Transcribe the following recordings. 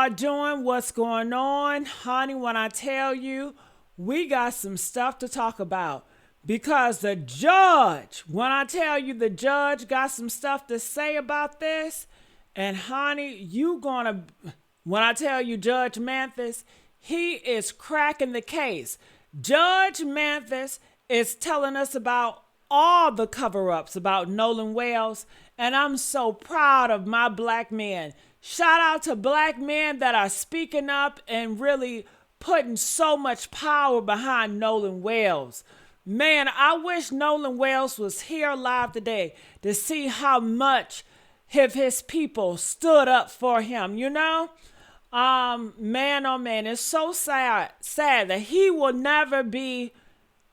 y'all doing? What's going on? Honey, when I tell you, we got some stuff to talk about. Because the judge, when I tell you the judge got some stuff to say about this, and honey, when I tell you Judge Mathis, he is cracking the case. Judge Mathis is telling us about all the cover-ups about Nolan Wells, and I'm so proud of my black men. Shout out to black men that are speaking up and really putting so much power behind Nolan Wells. Man, I wish Nolan Wells was here live today to see how much of his people stood up for him, you know? Man, oh man, it's so sad that he will never be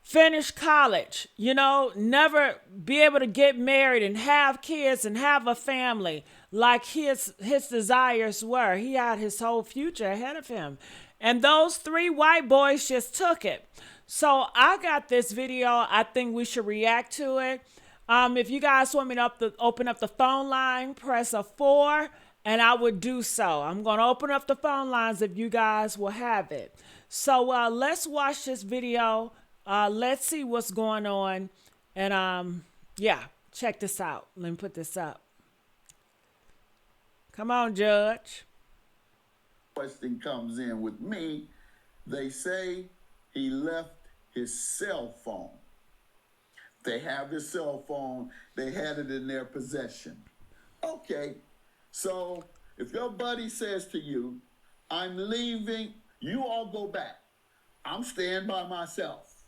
finish college, never be able to get married and have kids and have a family like his desires were. He had his whole future ahead of him. And those three white boys just took it. So I got this video. I think we should react to it. If you guys want me to open up the phone line, press a 4 and I would do so. I'm going to open up the phone lines if you guys will have it. So let's watch this video. Let's see what's going on. And yeah, check this out. Let me put this up. Come on, Judge. Question comes in with me. They say he left his cell phone. They have his cell phone. They had it in their possession. Okay, so if your buddy says to you, I'm leaving, you all go back. I'm staying by myself.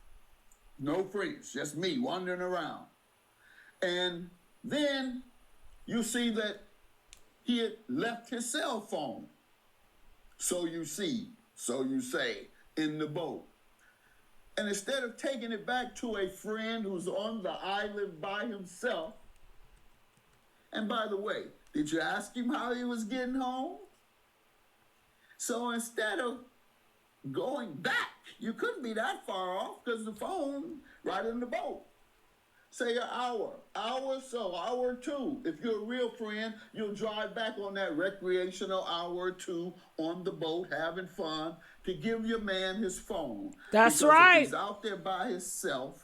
No friends, just me wandering around. And then you see that he had left his cell phone. So you say, in the boat. And instead of taking it back to a friend who's on the island by himself, and by the way, did you ask him how he was getting home? So instead of going back, you couldn't be that far off because the phone right in the boat. Say an hour or two. If you're a real friend, you'll drive back on that recreational hour or two on the boat having fun to give your man his phone. That's because right. If he's out there by himself,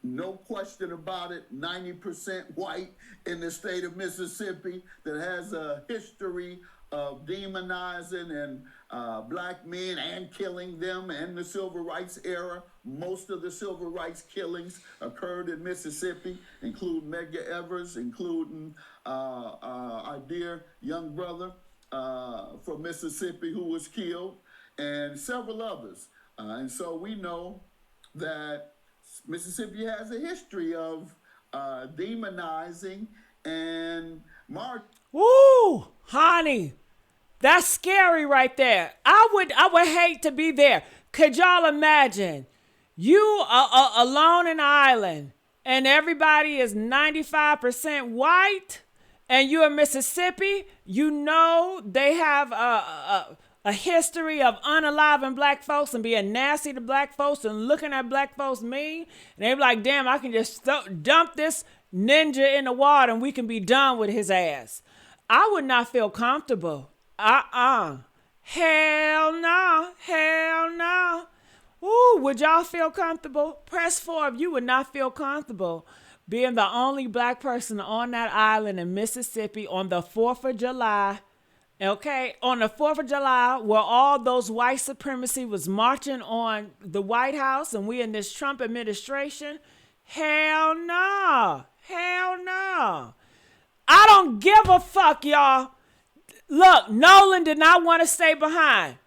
no question about it, 90% white in the state of Mississippi that has a history of demonizing and black men and killing them in the civil rights era. Most of the civil rights killings occurred in Mississippi, including Medgar Evers, including our dear young brother from Mississippi who was killed, and several others. And so we know that Mississippi has a history of demonizing and Woo, honey, that's scary right there. I would hate to be there. Could y'all imagine? You are alone in an island and everybody is 95% white and you're in Mississippi. They have a history of unaliving black folks and being nasty to black folks and looking at black folks mean. And they're like, damn, I can just dump this ninja in the water and we can be done with his ass. I would not feel comfortable. Hell no. Hell no. Ooh, would y'all feel comfortable? Press 4 if you would not feel comfortable being the only black person on that island in Mississippi on the 4th of July. Okay, on the 4th of July, where all those white supremacy was marching on the White House and we in this Trump administration. Hell no. Hell no. I don't give a fuck, y'all. Look, Nolan did not want to stay behind.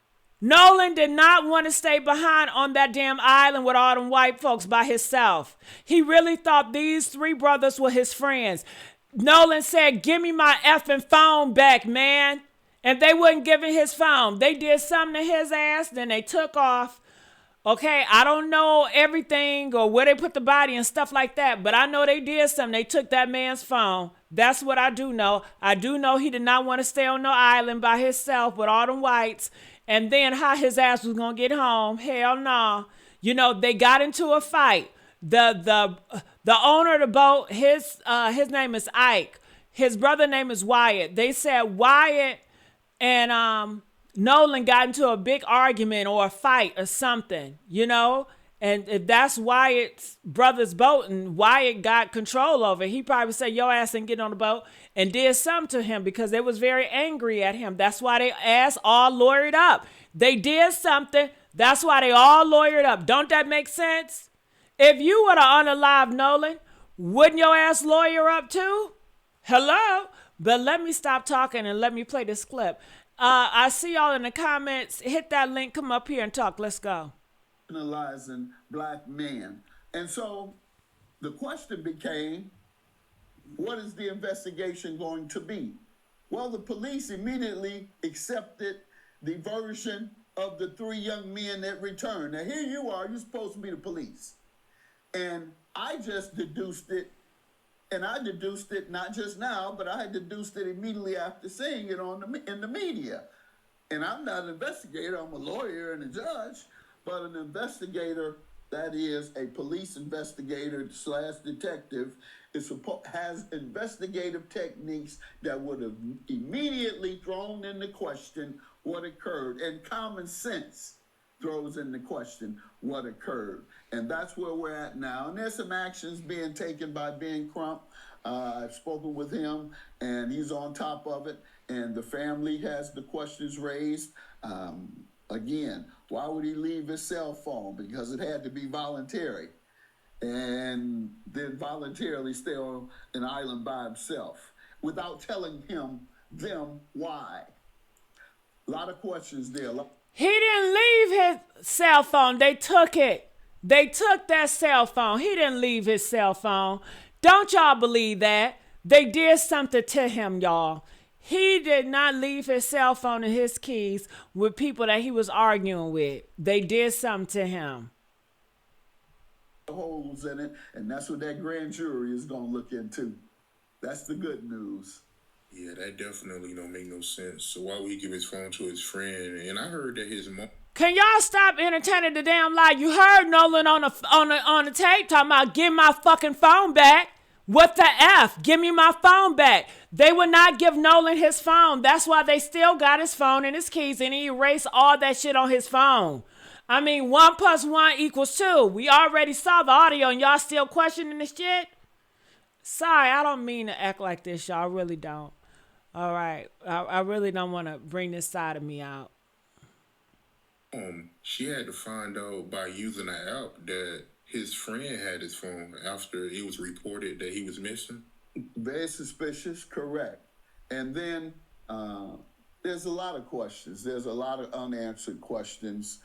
Nolan did not want to stay behind on that damn island with all them white folks by himself. He really thought these three brothers were his friends. Nolan said, give me my effing phone back, man. And they wouldn't give him his phone. They did something to his ass, then they took off. Okay, I don't know everything or where they put the body and stuff like that, but I know they did something. They took that man's phone. That's what I do know. I do know he did not want to stay on no island by himself with all them whites. And then how his ass was going to get home. Hell no. They got into a fight. The owner of the boat, his name is Ike. His brother name is Wyatt. They said Wyatt and Nolan got into a big argument or a fight or something, you know. And if that's Wyatt's brother's boat and Wyatt got control over it, he probably said, "Your ass ain't getting on the boat," and did something to him because they was very angry at him. That's why they ass all lawyered up. They did something. That's why they all lawyered up. Don't that make sense? If you were to unalive Nolan, wouldn't your ass lawyer up too? Hello? But let me stop talking and let me play this clip. I see y'all in the comments. Hit that link. Come up here and talk. Let's go. Analyzing black men. And so the question became, what is the investigation going to be? Well, the police immediately accepted the version of the 3 young men that returned. Now, here you are, you're supposed to be the police. And I just deduced it, and I deduced it not just now, but I had deduced it immediately after seeing it in the media. And I'm not an investigator, I'm a lawyer and a judge, but an investigator, that is a police investigator / detective, has investigative techniques that would have immediately thrown into question what occurred. And common sense throws into question what occurred. And that's where we're at now. And there's some actions being taken by Ben Crump. I've spoken with him, and he's on top of it. And the family has the questions raised. Again, why would he leave his cell phone? Because it had to be voluntary. And then voluntarily stay on an island by himself without telling them why. A lot of questions there. He didn't leave his cell phone. They took it. They took that cell phone. He didn't leave his cell phone. Don't y'all believe that? They did something to him, y'all. He did not leave his cell phone and his keys with people that he was arguing with. They did something to him. Holes in it, and that's what that grand jury is going to look into. That's the good news. Yeah, that definitely don't make no sense. So why would he give his phone to his friend? And I heard that his mom. Can y'all stop entertaining the damn lie? You heard Nolan on the tape talking about give my fucking phone back. What the F? Give me my phone back. They would not give Nolan his phone. That's why they still got his phone and his keys, and he erased all that shit on his phone. I mean, 1 + 1 = 2. We already saw the audio, and y'all still questioning this shit? Sorry, I don't mean to act like this, y'all. I really don't. All right. I really don't want to bring this side of me out. She had to find out by using an app that his friend had his phone after it was reported that he was missing. Very suspicious, correct. And then there's a lot of questions. There's a lot of unanswered questions.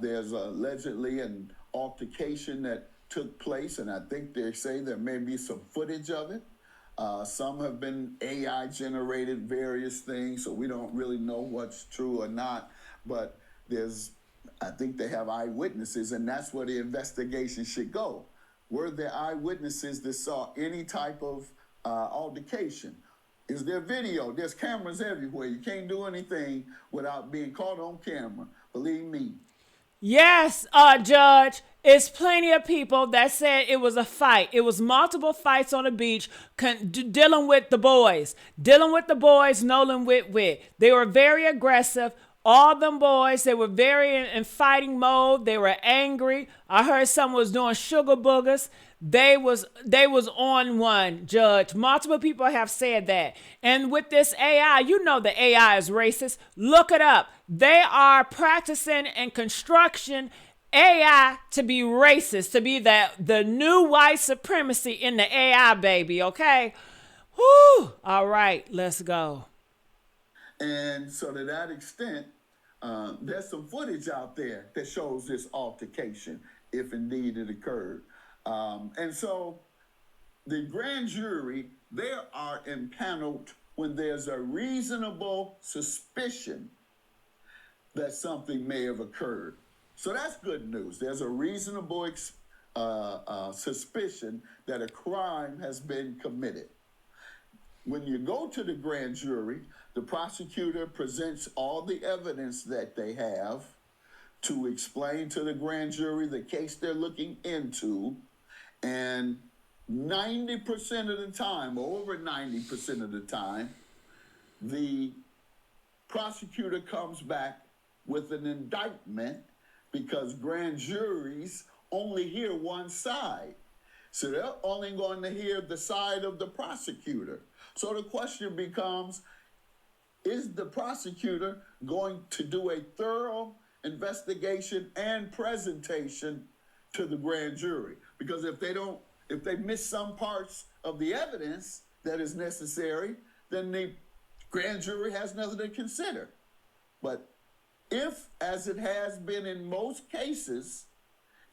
There's allegedly an altercation that took place, and I think they say there may be some footage of it. Some have been AI generated, various things, so we don't really know what's true or not. But I think they have eyewitnesses, and that's where the investigation should go. Were there eyewitnesses that saw any type of altercation? Is there video? There's cameras everywhere. You can't do anything without being caught on camera. Believe me. Yes, Judge. It's plenty of people that said it was a fight. It was multiple fights on the beach dealing with the boys. Nolan with. They were very aggressive. All them boys, they were very in fighting mode. They were angry. I heard someone was doing sugar boogers. They was on one, Judge. Multiple people have said that. And with this AI, you know the AI is racist. Look it up. They are practicing in construction AI to be racist, to be the new white supremacy in the AI, baby, okay? Whew. All right, let's go. And so to that extent, there's some footage out there that shows this altercation, if indeed it occurred. And so the grand jury, they are impaneled when there's a reasonable suspicion that something may have occurred. So that's good news. There's a reasonable suspicion that a crime has been committed. When you go to the grand jury, the prosecutor presents all the evidence that they have to explain to the grand jury the case they're looking into. And 90% of the time, or over 90% of the time, the Prosecutor comes back with an indictment because grand juries only hear one side. So they're only going to hear the side of the prosecutor. So the question becomes, is the prosecutor going to do a thorough investigation and presentation to the grand jury? Because if they miss some parts of the evidence that is necessary, then the grand jury has nothing to consider. But if, as it has been in most cases,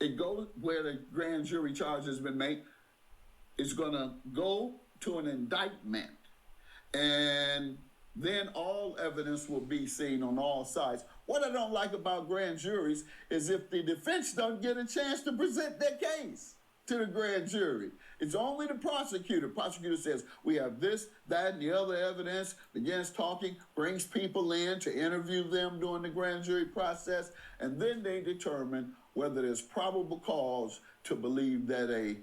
it goes where the grand jury charge has been made, it's going to go to an indictment. And then all evidence will be seen on all sides. What I don't like about grand juries is if the defense don't get a chance to present their case to the grand jury. It's only the prosecutor. Prosecutor says, we have this, that, and the other evidence, begins talking, brings people in to interview them during the grand jury process, and then they determine whether there's probable cause to believe that a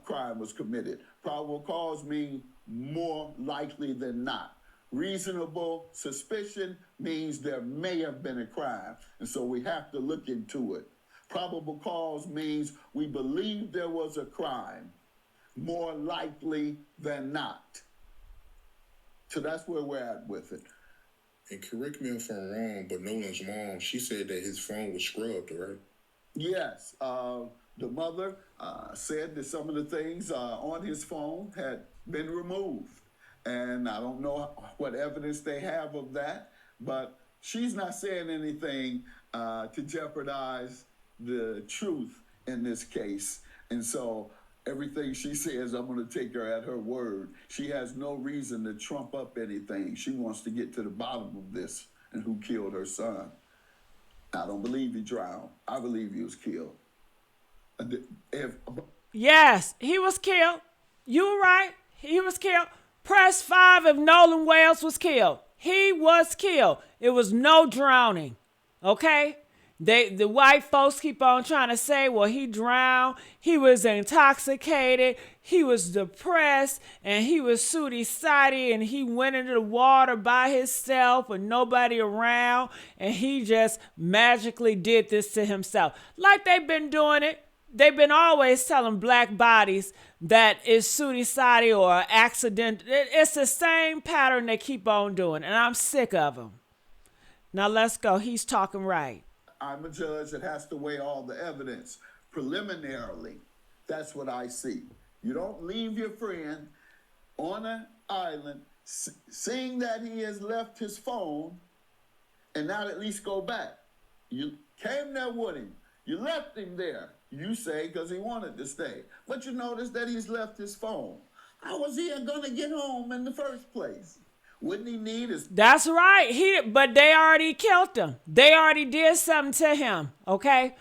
crime was committed. Probable cause means more likely than not. Reasonable suspicion means there may have been a crime, and so we have to look into it. Probable cause means we believe there was a crime, more likely than not. So that's where we're at with it. And correct me if I'm wrong, but Nolan's mom, she said that his phone was scrubbed, right? Yes. The mother said that some of the things on his phone had been removed. And I don't know what evidence they have of that, but she's not saying anything to jeopardize the truth in this case. And so everything she says, I'm going to take her at her word. She has no reason to trump up anything. She wants to get to the bottom of this and who killed her son. I don't believe he drowned. I believe he was killed. Yes, he was killed. You were right. He was killed. Press 5 if Nolan Wales was killed. He was killed. It was no drowning. Okay? The white folks keep on trying to say, well, he drowned, he was intoxicated, he was depressed, and he was sooty-sidey, and he went into the water by himself with nobody around, and he just magically did this to himself. Like they've been doing it. They've been always telling black bodies that it's sooty-sidey or accident. It's the same pattern they keep on doing, and I'm sick of them. Now let's go. He's talking right. I'm a judge that has to weigh all the evidence. Preliminarily, that's what I see. You don't leave your friend on an island, seeing that he has left his phone, and not at least go back. You came there with him. You left him there, you say, because he wanted to stay. But you notice that he's left his phone. How was he going to get home in the first place? Wouldn't he need his... That's right. But they already killed him. They already did something to him, okay?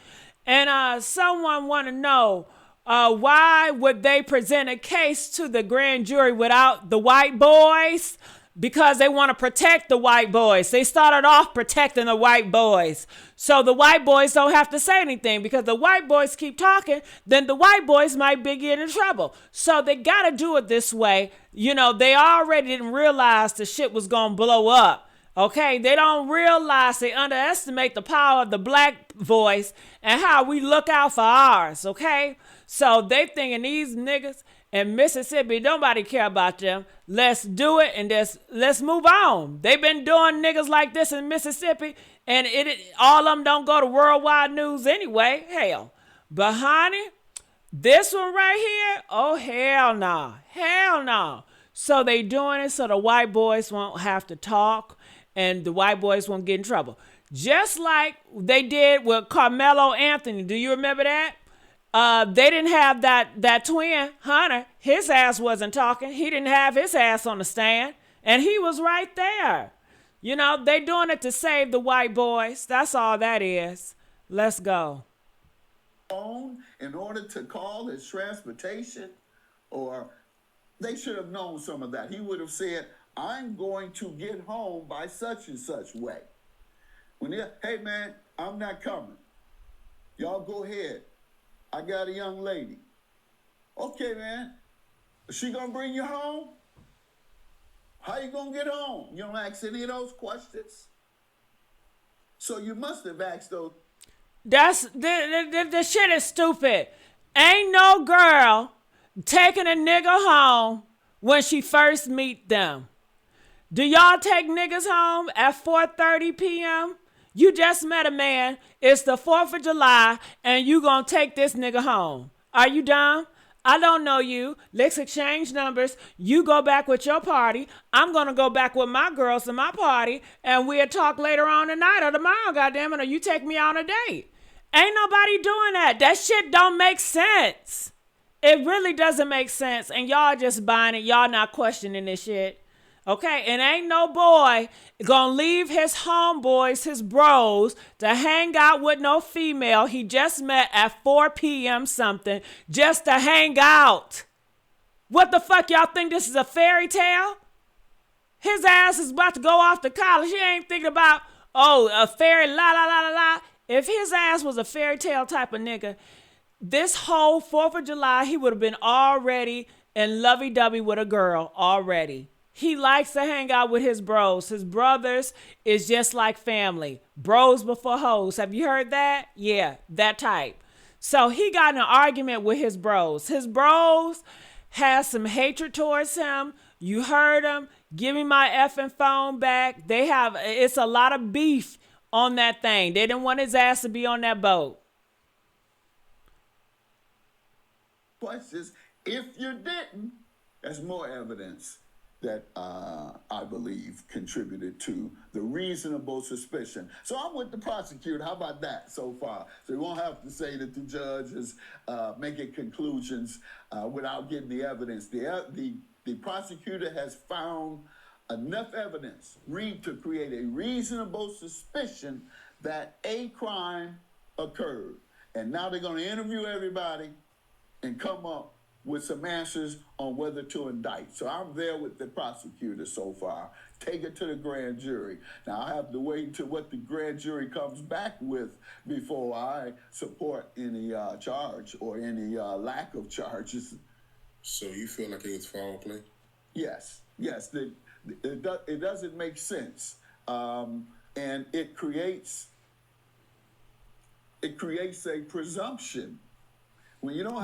And someone want to know, why would they present a case to the grand jury without the white boys? Because they want to protect the white boys. They started off protecting the white boys. So the white boys don't have to say anything, because the white boys keep talking, then the white boys might be getting in trouble. So they got to do it this way. You know, they already didn't realize the shit was going to blow up. Okay, they don't realize, they underestimate the power of the black voice and how we look out for ours, okay? So they thinking these niggas in Mississippi, nobody care about them. Let's do it and let's move on. They've been doing niggas like this in Mississippi, and all of them don't go to worldwide news anyway. Hell. But honey, this one right here, oh hell no. Hell no. So they doing it so the white boys won't have to talk and the white boys won't get in trouble. Just like they did with Carmelo Anthony. Do you remember that? They didn't have that twin, Hunter. His ass wasn't talking. He didn't have his ass on the stand. And he was right there. You know, they doing it to save the white boys. That's all that is. Let's go. In order to call his transportation, or they should have known some of that. He would have said, I'm going to get home by such and such way. Hey man, I'm not coming. Y'all go ahead. I got a young lady. Okay, man. Is she gonna bring you home? How you gonna get home? You don't ask any of those questions. So you must have asked those. That's the shit is stupid. Ain't no girl taking a nigga home when she first meet them. Do y'all take niggas home at 4:30 p.m.? You just met a man. It's the 4th of July, and you gonna take this nigga home. Are you dumb? I don't know you. Let's exchange numbers. You go back with your party. I'm gonna go back with my girls to my party, and we'll talk later on tonight or tomorrow, goddammit, or you take me on a date. Ain't nobody doing that. That shit don't make sense. It really doesn't make sense, and y'all just buying it. Y'all not questioning this shit. Okay, and ain't no boy gonna leave his homeboys, his bros, to hang out with no female he just met at 4 p.m. something just to hang out. What the fuck, y'all think this is a fairy tale? His ass is about to go off to college. He ain't thinking about, oh, a fairy la la la la la. If his ass was a fairy tale type of nigga, this whole 4th of July, he would have been already in lovey-dovey with a girl already. He likes to hang out with his bros. His brothers is just like family. Bros before hoes. Have you heard that? Yeah, that type. So he got in an argument with his bros. His bros has some hatred towards him. You heard him. Give me my effing phone back. It's a lot of beef on that thing. They didn't want his ass to be on that boat. Questions. If you didn't, that's more evidence that I believe contributed to the reasonable suspicion. So I'm with the prosecutor. How about that so far? So you won't have to say that the judge is making conclusions without getting the evidence. The prosecutor has found enough evidence to create a reasonable suspicion that a crime occurred. And now they're going to interview everybody and come up with some answers on whether to indict. So I'm there with the prosecutor so far. Take it to the grand jury. Now I have to wait until what the grand jury comes back with before I support any charge or any lack of charges. So you feel like it was foul play? Yes. It doesn't make sense. And it creates a presumption.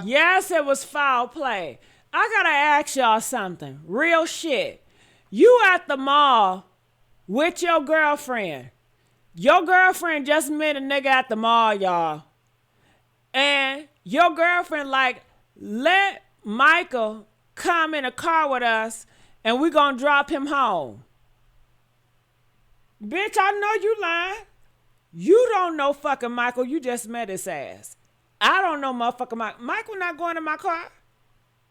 Yes, it was foul play. I gotta ask y'all something. Real shit. You at the mall with your girlfriend. Your girlfriend just met a nigga at the mall, y'all. And your girlfriend like, let Michael come in a car with us and we gonna drop him home. Bitch, I know you lying. You don't know fucking Michael. You just met his ass. I don't know motherfucking Michael. Michael not going in my car.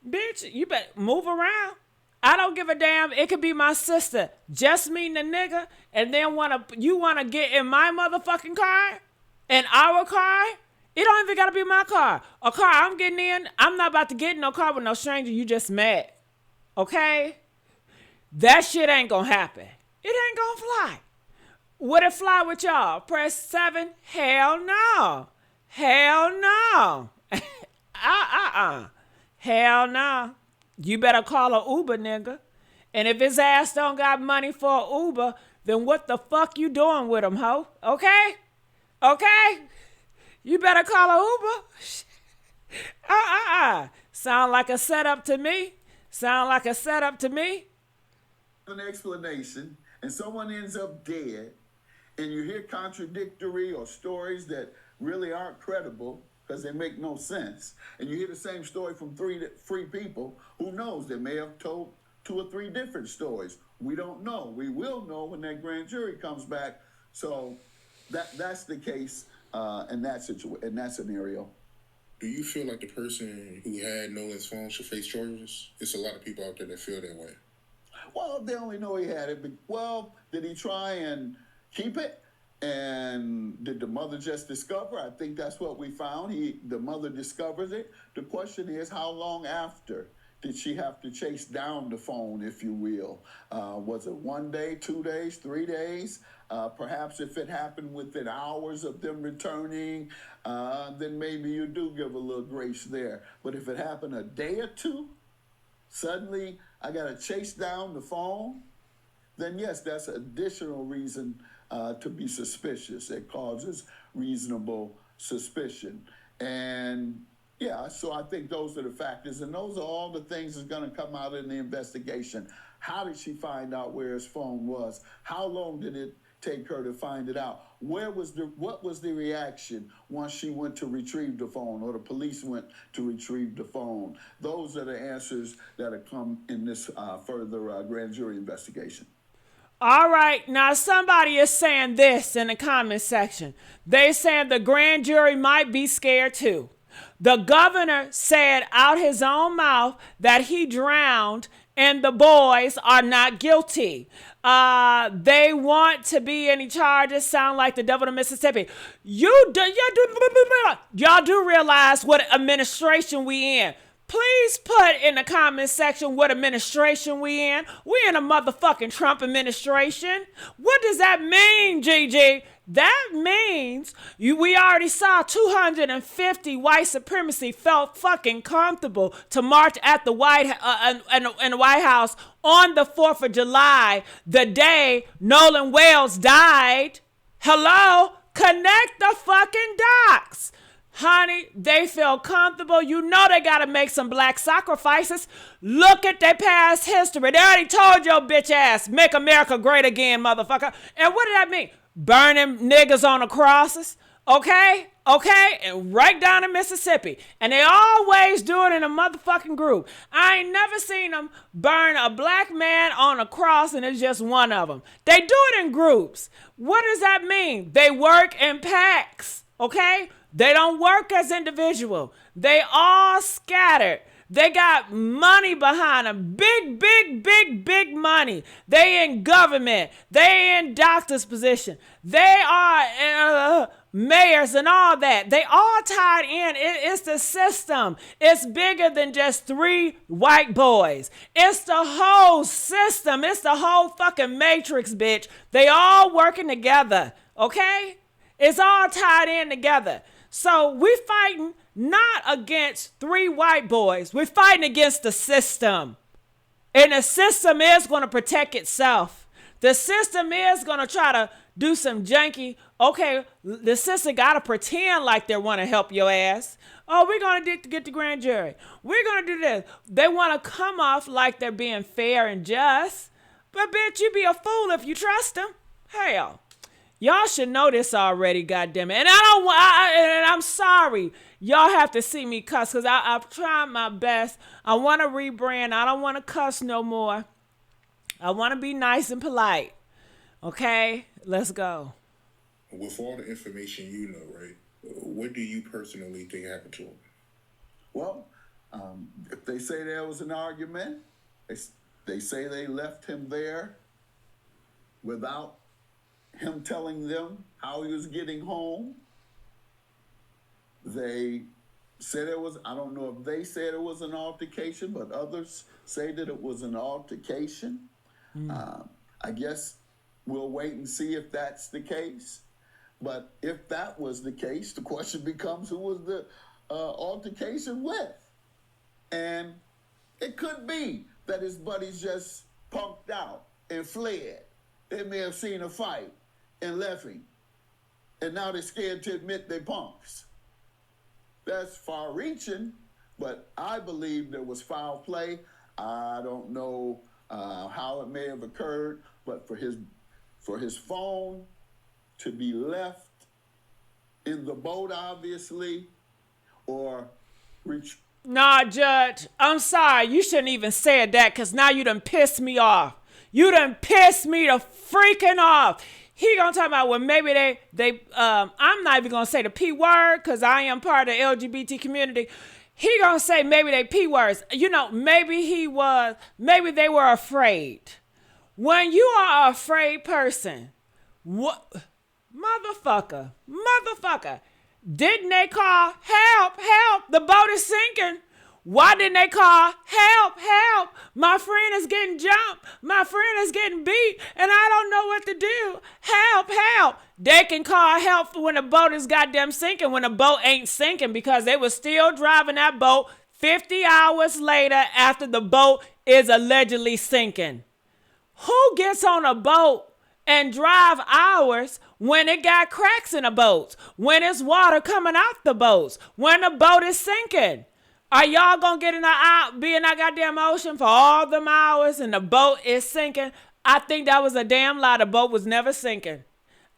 Bitch, you better move around. I don't give a damn. It could be my sister just meeting a nigga and then you wanna get in my motherfucking car? In our car? It don't even gotta be my car. A car I'm getting in, I'm not about to get in no car with no stranger you just met. Okay? That shit ain't gonna happen. It ain't gonna fly. Would it fly with y'all? Press 7? Hell no. Hell no. Hell no. You better call a Uber, nigga. And if his ass don't got money for a Uber, then what the fuck you doing with him, ho? Okay? Okay? You better call a Uber. Sound like a setup to me. An explanation, and someone ends up dead, and you hear contradictory or stories that really aren't credible because they make no sense, and you hear the same story from three people, who knows? They may have told 2 or 3 different stories. We don't know. We will know when that grand jury comes back. So that's the case in that scenario. Do you feel like the person who had Nolan's phone should face charges? It's a lot of people out there that feel that way. Well, they only know he had it. But, well, did he try and keep it? And did the mother just discover? I think that's what we found. The mother discovers it. The question is, how long after did she have to chase down the phone, if you will? Was it 1 day, 2 days, 3 days? Perhaps if it happened within hours of them returning, then maybe you do give a little grace there. But if it happened a day or two, suddenly I got to chase down the phone. then yes, that's additional reason to be suspicious. It causes reasonable suspicion. And yeah, so I think those are the factors, and those are all the things that's going to come out in the investigation. How did she find out where his phone was? How long did it take her to find it out? What was the reaction once she went to retrieve the phone, or the police went to retrieve the phone? Those are the answers that have come in this further grand jury investigation. All right, now somebody is saying this in the comment section. They saying the grand jury might be scared too. The governor said out his own mouth that he drowned and the boys are not guilty. They want to be any charges. Sound like the devil of Mississippi. Y'all do realize what administration we in. Please put in the comment section what administration we in. We in a motherfucking Trump administration. What does that mean, Gigi? That means we already saw 250 white supremacy felt fucking comfortable to march at the in the White House on the 4th of July, the day Nolan Wales died. Hello? Connect the fucking dots. Honey, they feel comfortable. You know they got to make some black sacrifices. Look at their past history. They already told your bitch ass, make America great again, motherfucker. And what did that mean? Burning niggas on the crosses. Okay? And right down in Mississippi. And they always do it in a motherfucking group. I ain't never seen them burn a black man on a cross and it's just one of them. They do it in groups. What does that mean? They work in packs. Okay? They don't work as individuals. They all scattered. They got money behind them. Big money. They in government. They in doctor's position. They are mayors and all that. They all tied in. It's the system. It's bigger than just 3 white boys. It's the whole system. It's the whole fucking matrix, bitch. They all working together. Okay? It's all tied in together. So we fighting not against 3 white boys. We're fighting against the system. And the system is going to protect itself. The system is going to try to do some janky. Okay, the system got to pretend like they want to help your ass. Oh, we're going to get the grand jury. We're going to do this. They want to come off like they're being fair and just. But bitch, you be a fool if you trust them. Hell. Y'all should know this already, goddammit. And I'm sorry. Y'all have to see me cuss because I've tried my best. I want to rebrand. I don't want to cuss no more. I want to be nice and polite. Okay? Let's go. With all the information you know, right, what do you personally think happened to him? Well, if they say there was an argument, they say they left him there without him telling them how he was getting home. They said it was, I don't know if they said it was an altercation, but others say that it was an altercation. I guess we'll wait and see if that's the case. But if that was the case, the question becomes who was the altercation with? And it could be that his buddies just punked out and fled. They may have seen a fight and left him. And now they're scared to admit they punks. That's far-reaching, but I believe there was foul play. I don't know how it may have occurred, but for his phone to be left in the boat, obviously, or Nah, Judge, I'm sorry. You shouldn't even say that because now you done pissed me off. You done pissed me the freaking off. He gonna talk about, well, maybe they I'm not even gonna say the P word because I am part of the LGBT community. He gonna say maybe they P words. You know, maybe they were afraid. When you are an afraid person, what, motherfucker, didn't they call help, the boat is sinking? Why didn't they call help, my friend is getting jumped, my friend is getting beat, and I don't know what to do, help. They can call help when the boat is goddamn sinking, when the boat ain't sinking, because they were still driving that boat 50 hours later after the boat is allegedly sinking. Who gets on a boat and drive hours when it got cracks in the boats, when it's water coming out the boats, when the boat is sinking? Are y'all gonna be in that goddamn ocean for all them hours and the boat is sinking? I think that was a damn lie. The boat was never sinking.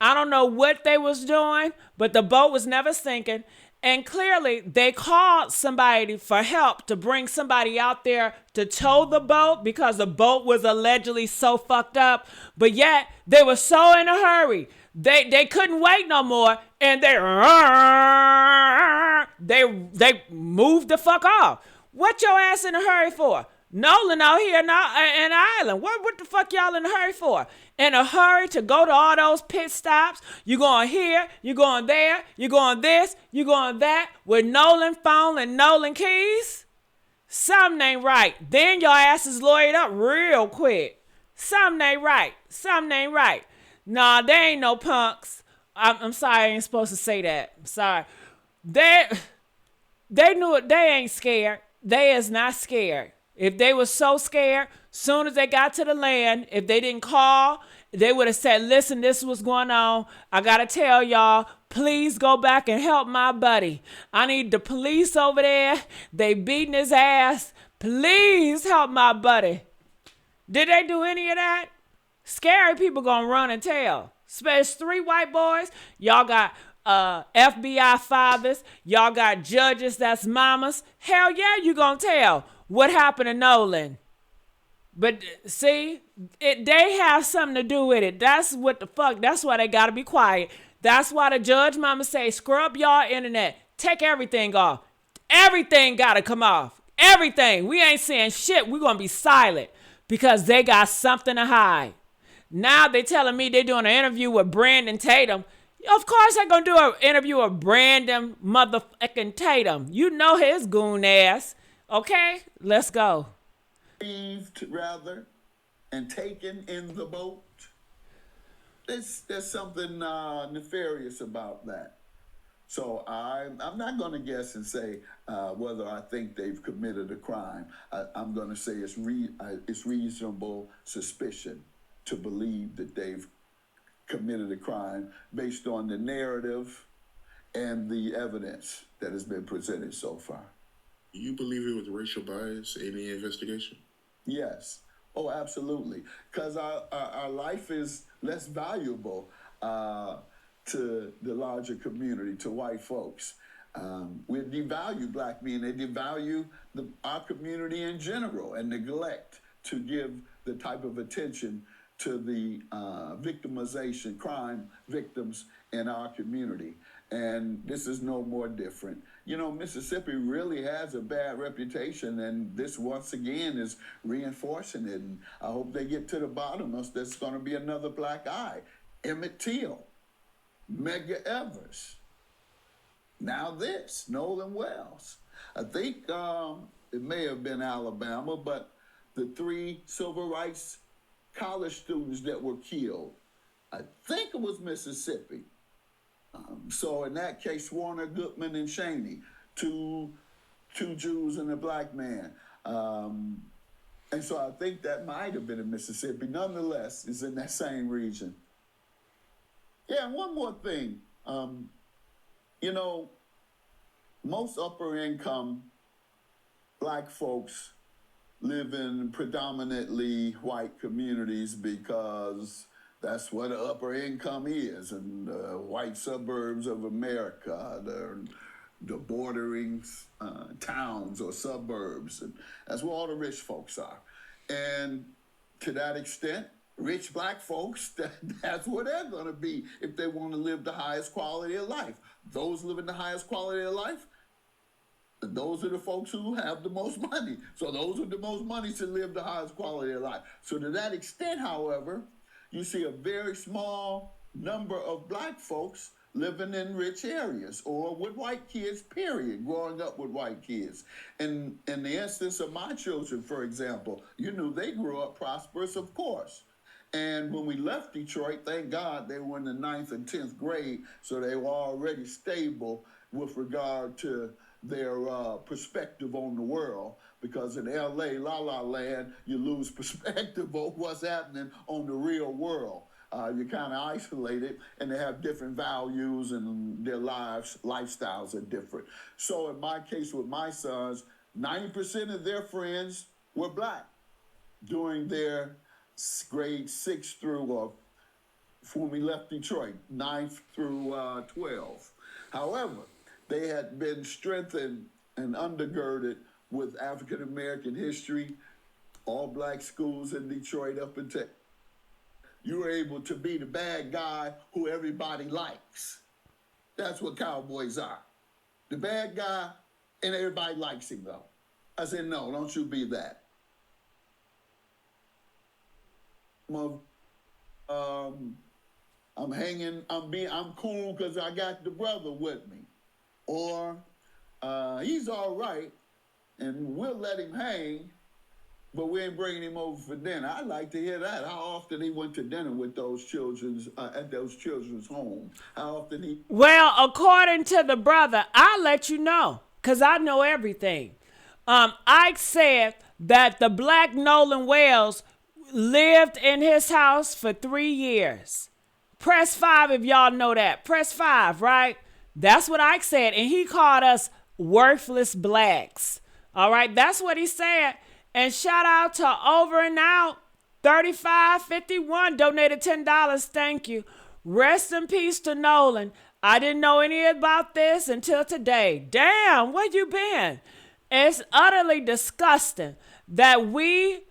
I don't know what they was doing, but the boat was never sinking. And clearly they called somebody for help to bring somebody out there to tow the boat because the boat was allegedly so fucked up. But yet they were so in a hurry. They couldn't wait no more, and they moved the fuck off. What your ass in a hurry for? Nolan out here now in the island. What the fuck y'all in a hurry for? In a hurry to go to all those pit stops. You going here, you going there, you going this, you going that with Nolan phone and Nolan keys? Something ain't right. Then your ass is lawyered up real quick. Something ain't right. Something ain't right. Nah, they ain't no punks. I'm sorry, I ain't supposed to say that. I'm sorry. They knew it. They ain't scared. They is not scared. If they were so scared, soon as they got to the land, if they didn't call, they would have said, listen, this is what's going on. I got to tell y'all, please go back and help my buddy. I need the police over there. They beating his ass. Please help my buddy. Did they do any of that? Scary people gonna run and tell. Especially 3 white boys. Y'all got FBI fathers. Y'all got judges that's mamas. Hell yeah, you gonna tell what happened to Nolan. But see, they have something to do with it. That's what the fuck. That's why they gotta be quiet. That's why the judge mama say, scrub y'all internet. Take everything off. Everything gotta come off. Everything. We ain't saying shit. We gonna be silent because they got something to hide. Now they telling me they're doing an interview with Brandon Tatum. Of course they're going to do an interview with Brandon motherfucking Tatum. You know his goon ass. Okay, let's go. Rather, and taken in the boat. There's something nefarious about that. So I'm not going to guess and say whether I think they've committed a crime. I'm going to say it's reasonable suspicion to believe that they've committed a crime based on the narrative and the evidence that has been presented so far. Do you believe it was racial bias in the investigation? Yes. Oh, absolutely. Because our life is less valuable to the larger community, to white folks. We devalue black men. They devalue our community in general and neglect to give the type of attention to the victimization, crime victims in our community. And this is no more different. You know, Mississippi really has a bad reputation, and this once again is reinforcing it. And I hope they get to the bottom of there's going to be another black eye. Emmett Till, Medgar Evers. Now this, Nolan Wells. I think it may have been Alabama, but the 3 civil rights college students that were killed, I think it was Mississippi. So in that case, Warner, Goodman, and Cheney, two Jews and a black man. And so I think that might have been in Mississippi. Nonetheless, it's in that same region. Yeah, and one more thing. You know, most upper income black folks live in predominantly white communities because that's what the upper income is, in the white suburbs of America, the bordering towns or suburbs, and that's where all the rich folks are. And to that extent, rich black folks, that's where they're going to be if they want to live the highest quality of life. Those living the highest quality of life, those are the folks who have the most money. So those with the most money should live the highest quality of life. So to that extent, however, you see a very small number of black folks living in rich areas or with white kids, period, growing up with white kids. And in the instance of my children, for example, you knew they grew up prosperous, of course. And when we left Detroit, thank God they were in the 9th and 10th grade, so they were already stable with regard to their perspective on the world, because in LA, La La Land, you lose perspective of what's happening on the real world. You're kind of isolated, and they have different values, and their lifestyles are different. So in my case with my sons, 90% of their friends were black during their grade 6 through, when we left Detroit, 9th through 12. However, they had been strengthened and undergirded with African American history, all black schools in Detroit up until you were able to be the bad guy who everybody likes. That's what cowboys are. The bad guy, and everybody likes him though. I said, no, don't you be that. I'm cool because I got the brother with me. Or he's all right, and we'll let him hang, but we ain't bringing him over for dinner. I'd like to hear that. How often he went to dinner with those children's at those children's homes? How often he? Well, according to the brother, I'll let you know, because I know everything. Ike said that the black Nolan Wells lived in his house for 3 years. Press 5 if y'all know that. Press 5, right? That's what Ike said. And he called us worthless blacks. All right, that's what he said. And shout out to Over and Out 3551 donated $10. Thank you. Rest in peace to Nolan. I didn't know any about this until today. Damn, where you been? It's utterly disgusting that we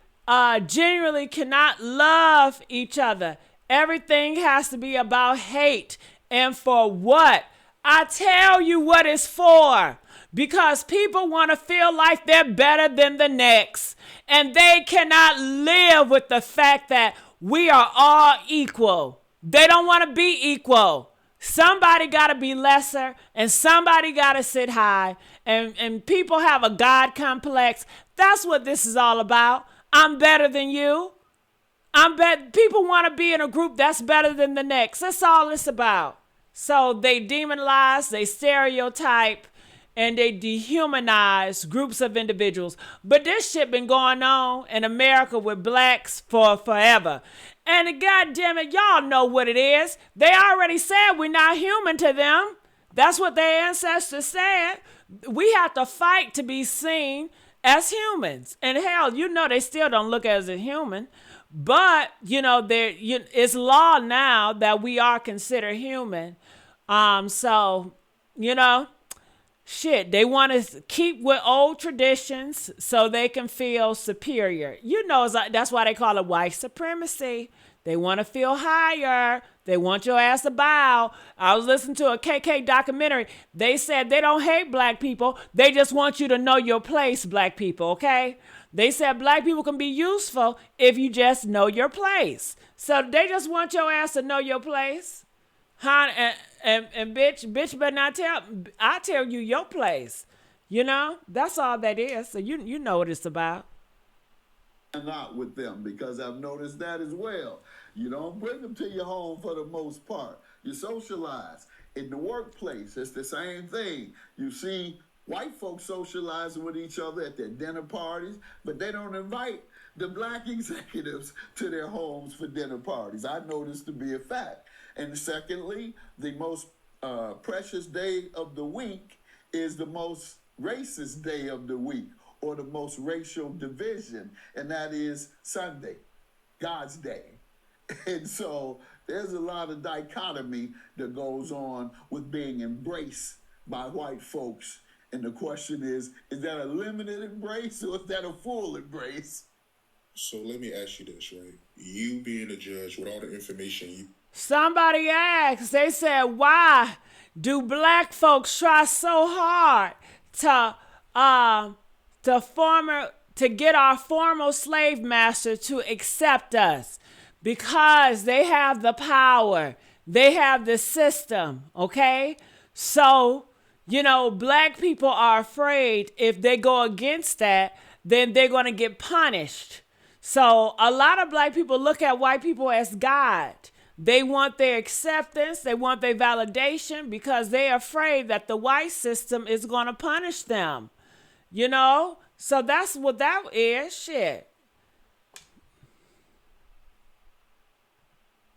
genuinely cannot love each other. Everything has to be about hate. And for what? I tell you what it's for. Because people want to feel like they're better than the next. And they cannot live with the fact that we are all equal. They don't want to be equal. Somebody got to be lesser and somebody got to sit high. And people have a God complex. That's what this is all about. I'm better than you. People want to be in a group that's better than the next. That's all it's about. So they demonize, they stereotype, and they dehumanize groups of individuals. But this shit been going on in America with blacks for forever. And goddamn it, y'all know what it is. They already said we're not human to them. That's what their ancestors said. We have to fight to be seen as humans. And hell, they still don't look as a human. But, it's law now that we are considered human. So, shit, they want to keep with old traditions so they can feel superior. That's why they call it white supremacy. They want to feel higher. They want your ass to bow. I was listening to a KK documentary. They said they don't hate black people. They just want you to know your place, black people, okay? They said black people can be useful if you just know your place. So they just want your ass to know your place. Huh? And bitch better not I tell you your place. That's all that is. So you know what it's about. Not with them, because I've noticed that as well. You don't bring them to your home for the most part. You socialize. In the workplace, it's the same thing. You see white folks socializing with each other at their dinner parties, but they don't invite the black executives to their homes for dinner parties. I know this to be a fact. And secondly, the most precious day of the week is the most racist day of the week, or the most racial division, and that is Sunday, God's day. And so there's a lot of dichotomy that goes on with being embraced by white folks. And the question is that a limited embrace, or is that a full embrace? So let me ask you this, right? You being a judge with all the information Somebody asked, they said, why do black folks try so hard to get our former slave master to accept us? Because they have the power. They have the system, okay? So, black people are afraid if they go against that, then they're going to get punished. So a lot of black people look at white people as God. They want their acceptance. They want their validation because they're afraid that the white system is going to punish them. You know? So that's what that is. Shit.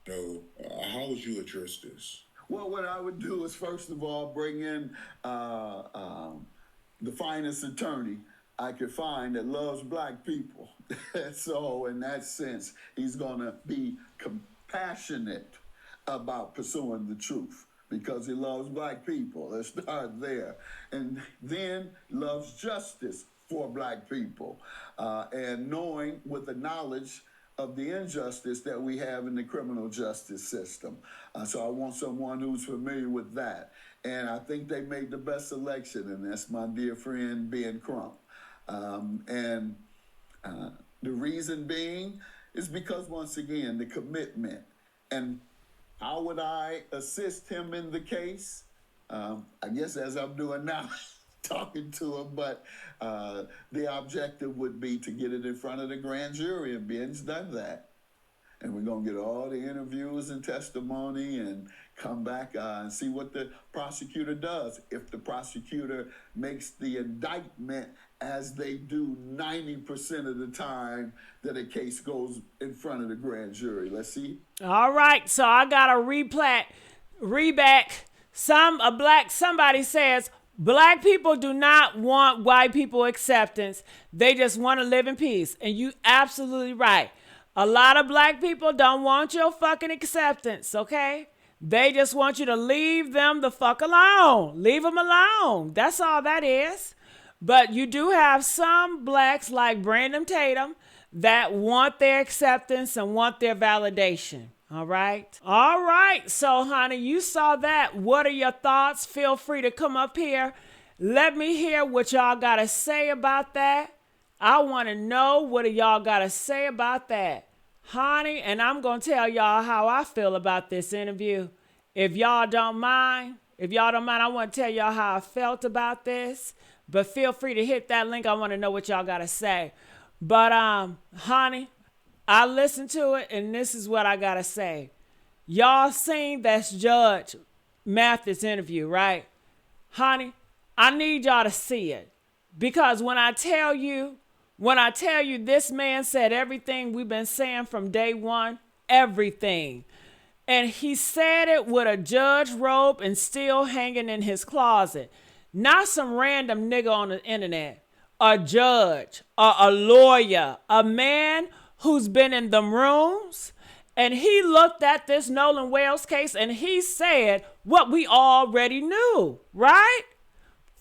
No, how would you address this? Well, what I would do is, first of all, bring in the finest attorney I could find that loves black people. So in that sense, he's going to be compassionate about pursuing the truth because he loves black people. Let's start there. And then loves justice for black people and knowing with the knowledge of the injustice that we have in the criminal justice system. So I want someone who's familiar with that. And I think they made the best selection, and that's my dear friend, Ben Crump. And the reason being is because, once again, the commitment. And how would I assist him in the case? I guess as I'm doing now, talking to him, but the objective would be to get it in front of the grand jury, and Ben's done that. And we're going to get all the interviews and testimony and come back and see what the prosecutor does. If the prosecutor makes the indictment, as they do 90% of the time that a case goes in front of the grand jury. Let's see. All right, so I got a reback. Somebody says, black people do not want white people acceptance. They just want to live in peace. And you absolutely right. A lot of black people don't want your fucking acceptance, okay? They just want you to leave them the fuck alone. Leave them alone. That's all that is. But you do have some blacks like Brandon Tatum that want their acceptance and want their validation. All right. All right. So, honey, you saw that. What are your thoughts? Feel free to come up here. Let me hear what y'all got to say about that. I want to know what y'all got to say about that. Honey, and I'm going to tell y'all how I feel about this interview. If y'all don't mind, I want to tell y'all how I felt about this. But feel free to hit that link. I want to know what y'all got to say. But, honey, I listened to it, and this is what I got to say. Y'all seen that Judge Mathis interview, right? Honey, I need y'all to see it. Because when I tell you this man said everything we've been saying from day one, everything. And he said it with a judge robe and still hanging in his closet. Not some random nigga on the internet. A judge, a lawyer, a man who's been in them rooms. And he looked at this Nolan Wales case and he said what we already knew, right?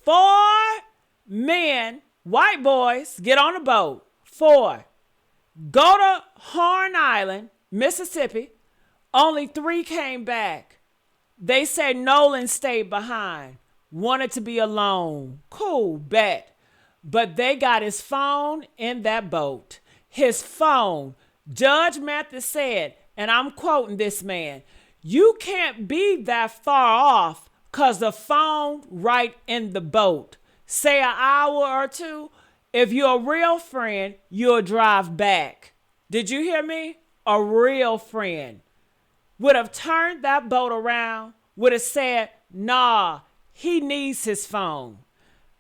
4 men, white boys, get on a boat. 4, go to Horn Island, Mississippi. Only 3 came back. They said Nolan stayed behind. Wanted to be alone. Cool, bet. But they got his phone in that boat. His phone. Judge Mathis said, and I'm quoting this man, you can't be that far off because the phone right in the boat. Say an hour or 2. If you're a real friend, you'll drive back. Did you hear me? A real friend would have turned that boat around, would have said, nah, he needs his phone.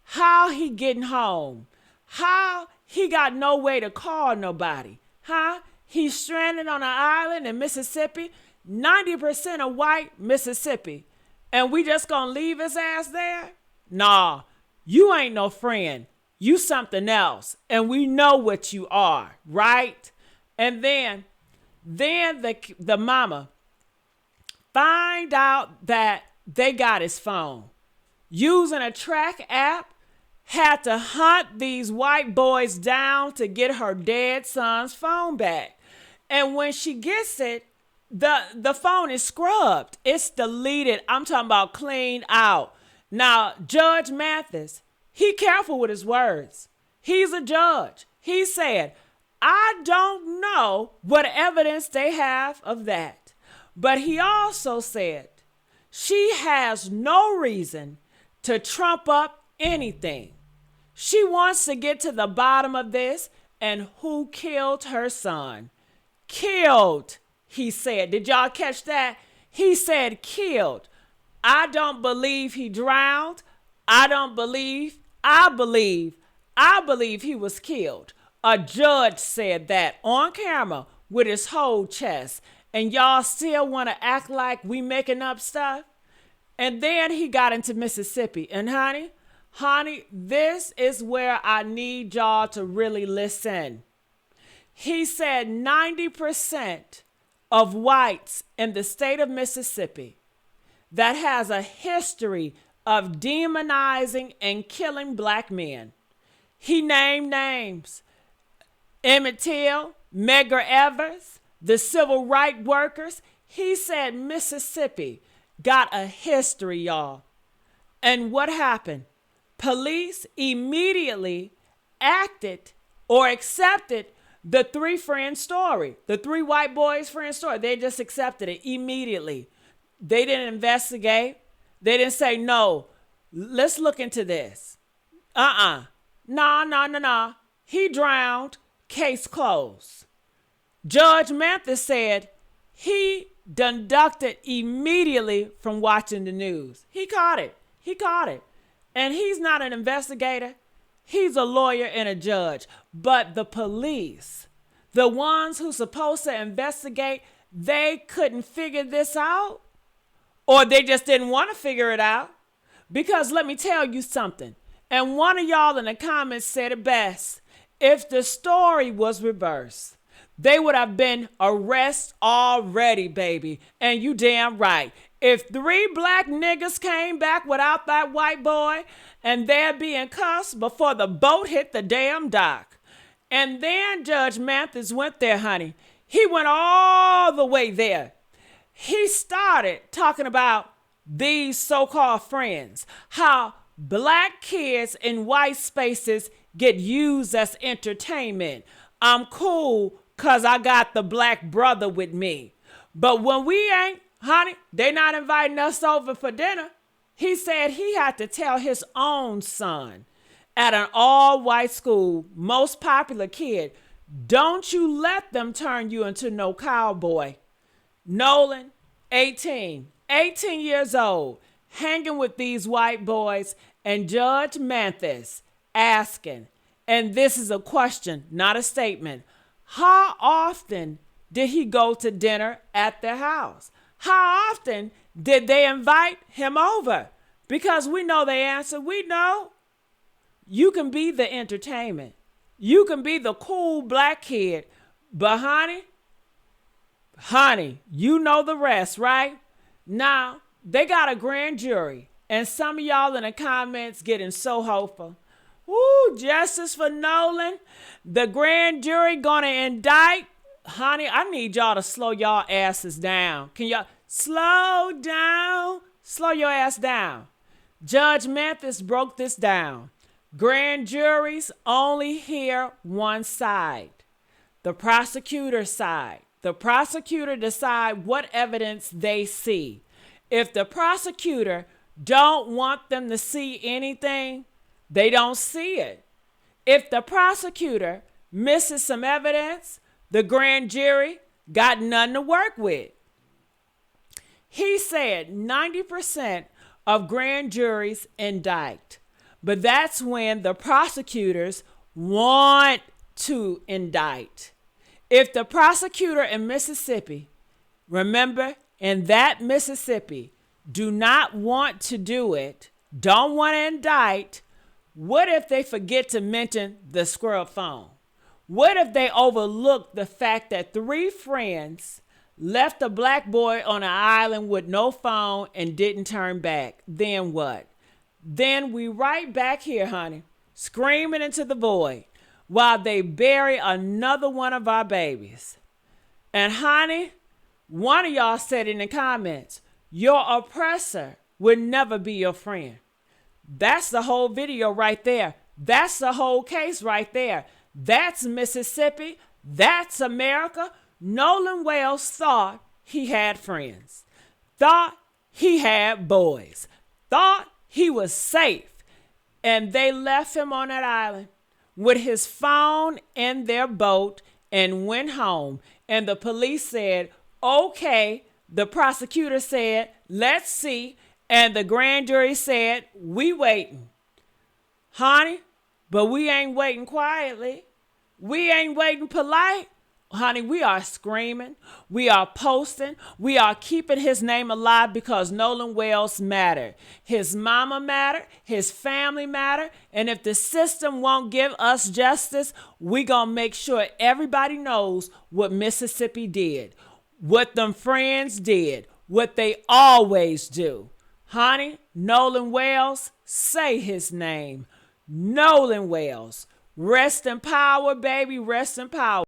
How he getting home? How he got no way to call nobody? Huh? He's stranded on an island in Mississippi, 90% of white Mississippi. And we just gonna leave his ass there? Nah, you ain't no friend. You something else. And we know what you are, right? And then the mama find out that they got his phone. Using a track app, had to hunt these white boys down to get her dead son's phone back. And when she gets it, the phone is scrubbed. It's deleted. I'm talking about cleaned out. Now, Judge Mathis, he careful with his words. He's a judge. He said, I don't know what evidence they have of that. But he also said, she has no reason to trump up anything. She wants to get to the bottom of this and who killed her son. Killed. he said. Did y'all catch that? He said killed. I don't believe he drowned. I believe he was killed. A judge said that on camera with his whole chest. And y'all still want to act like we making up stuff? And then he got into Mississippi. And honey, this is where I need y'all to really listen. He said 90% of whites in the state of Mississippi that has a history of demonizing and killing black men. He named names. Emmett Till, Medgar Evers, the civil rights workers. He said Mississippi got a history, y'all. And what happened? Police immediately acted or accepted the three friend story, the three white boys friend story. They just accepted it immediately. They didn't investigate. They didn't say, no, let's look into this. No. He drowned. Case closed. Judge Mathis said he deducted immediately from watching the news. He caught it. And he's not an investigator. He's a lawyer and a judge. But the police, the ones who's supposed to investigate, they couldn't figure this out. Or they just didn't want to figure it out. Because let me tell you something. And one of y'all in the comments said it best. If the story was reversed, they would have been arrested already, baby. And you damn right. If 3 black niggas came back without that white boy, and they're being cussed before the boat hit the damn dock. And then Judge Mathis went there, honey. He went all the way there. He started talking about these so-called friends, how black kids in white spaces get used as entertainment. I'm cool because I got the black brother with me. But when we ain't, honey, they not inviting us over for dinner. He said he had to tell his own son at an all-white school, most popular kid, don't you let them turn you into no cowboy. Nolan, 18 years old, hanging with these white boys, and Judge Mathis asking, and this is a question, not a statement, how often did he go to dinner at their house? How often did they invite him over? Because we know the answer. We know you can be the entertainment. You can be the cool black kid. But honey, you know the rest, right? Now, they got a grand jury. And some of y'all in the comments getting so hopeful. Ooh, justice for Nolan. The grand jury gonna indict. Honey, I need y'all to slow y'all asses down. Can y'all slow down? Slow your ass down. Judge Mathis broke this down. Grand juries only hear one side. The prosecutor's side. The prosecutor decide what evidence they see. If the prosecutor don't want them to see anything, they don't see it. If the prosecutor misses some evidence, the grand jury got nothing to work with. He said 90% of grand juries indict, but that's when the prosecutors want to indict. If the prosecutor in Mississippi, remember, in that Mississippi, do not want to do it, don't want to indict, what if they forget to mention the squirrel phone? What if they overlook the fact that 3 friends left a black boy on an island with no phone and didn't turn back? Then what? Then we right back here, honey, screaming into the void while they bury another one of our babies. And honey, one of y'all said in the comments, your oppressor would never be your friend. That's the whole video right there. That's the whole case right there. That's Mississippi. That's America. Nolan Wells thought he had friends, thought he had boys, thought he was safe. And they left him on that island with his phone in their boat and went home. And the police said, Okay, the prosecutor said, let's see. And the grand jury said, we waiting. Honey, but we ain't waiting quietly. We ain't waiting polite. Honey, we are screaming. We are posting. We are keeping his name alive because Nolan Wells mattered. His mama mattered. His family mattered. And if the system won't give us justice, we gonna make sure everybody knows what Mississippi did, what them friends did, what they always do. Honey, Nolan Wells, say his name. Nolan Wells. Rest in power, baby. Rest in power.